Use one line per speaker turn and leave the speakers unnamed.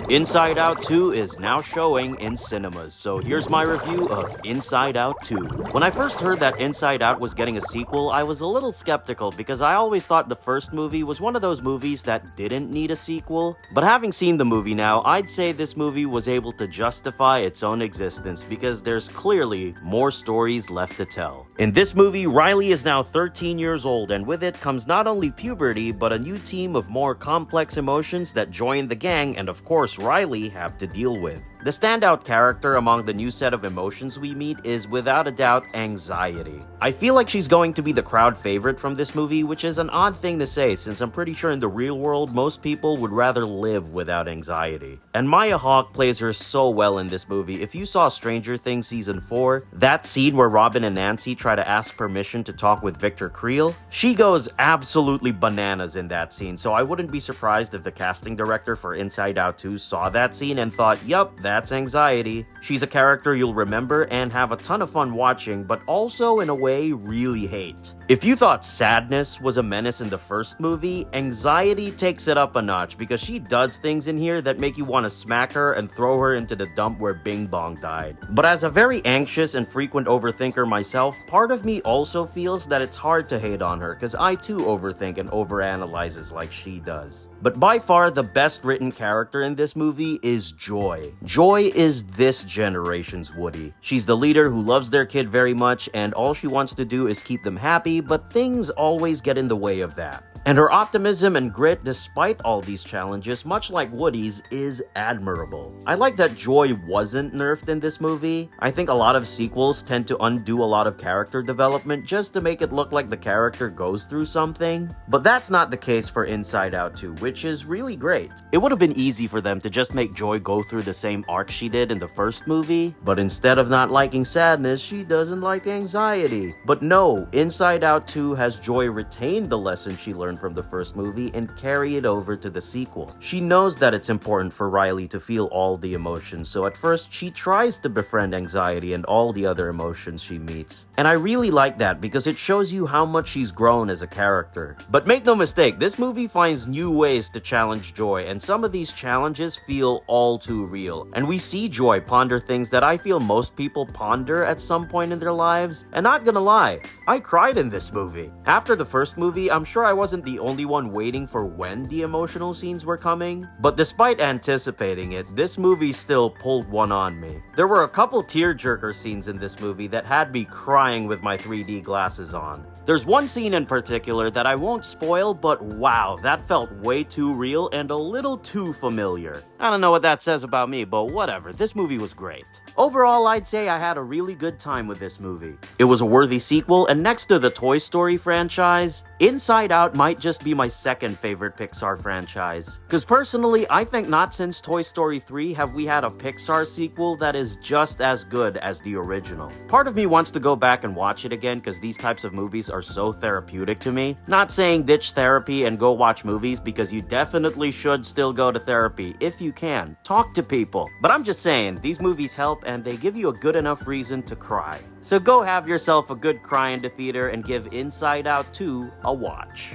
Inside Out 2 is now showing in cinemas, so here's my review of Inside Out 2. When I first heard that Inside Out was getting a sequel, I was a little skeptical because I always thought the first movie was one of those movies that didn't need a sequel. But having seen the movie now, I'd say this movie was able to justify its own existence because there's clearly more stories left to tell. In this movie, Riley is now 13 years old, and with it comes not only puberty, but a new team of more complex emotions that join the gang and of course Riley have to deal with. The standout character among the new set of emotions we meet is without a doubt anxiety. I feel like she's going to be the crowd favorite from this movie, which is an odd thing to say since I'm pretty sure in the real world most people would rather live without anxiety. And Maya Hawke plays her so well in this movie. If you saw Stranger Things Season 4, that scene where Robin and Nancy try to ask permission to talk with Victor Creel, she goes absolutely bananas in that scene, so I wouldn't be surprised if the casting director for Inside Out 2 saw that scene and thought, yup, that's anxiety. She's a character you'll remember and have a ton of fun watching, but also in a way really hate. If you thought sadness was a menace in the first movie, anxiety takes it up a notch because she does things in here that make you want to smack her and throw her into the dump where Bing Bong died. But as a very anxious and frequent overthinker myself, part of me also feels that it's hard to hate on her because I too overthink and overanalyzes like she does. But by far the best written character in this movie is Joy. Joy is this generation's Woody. She's the leader who loves their kid very much and all she wants to do is keep them happy, but things always get in the way of that. And her optimism and grit, despite all these challenges, much like Woody's, is admirable. I like that Joy wasn't nerfed in this movie. I think a lot of sequels tend to undo a lot of character development just to make it look like the character goes through something. But that's not the case for Inside Out 2, which is really great. It would have been easy for them to just make Joy go through the same arc she did in the first movie, but instead of not liking sadness, she doesn't like anxiety. But no, Inside Out 2 has Joy retain the lesson she learned from the first movie and carry it over to the sequel. She knows that it's important for Riley to feel all the emotions, so at first she tries to befriend anxiety and all the other emotions she meets. And I really like that because it shows you how much she's grown as a character. But make no mistake, this movie finds new ways to challenge Joy, and some of these challenges feel all too real. And we see Joy ponder things that I feel most people ponder at some point in their lives. And not gonna lie, I cried in this movie. After the first movie, I'm sure I wasn't the only one waiting for when the emotional scenes were coming. But despite anticipating it, this movie still pulled one on me. There were a couple tearjerker scenes in this movie that had me crying with my 3D glasses on. There's one scene in particular that I won't spoil, but wow, that felt way too real and a little too familiar. I don't know what that says about me, but whatever, this movie was great. Overall, I'd say I had a really good time with this movie. It was a worthy sequel, and next to the Toy Story franchise, Inside Out might just be my second favorite Pixar franchise. Because personally, I think not since Toy Story 3 have we had a Pixar sequel that is just as good as the original. Part of me wants to go back and watch it again because these types of movies are so therapeutic to me. Not saying ditch therapy and go watch movies because you definitely should still go to therapy if you can. Talk to people. But I'm just saying, these movies help and they give you a good enough reason to cry. So go have yourself a good cry in the theater and give Inside Out 2 a watch.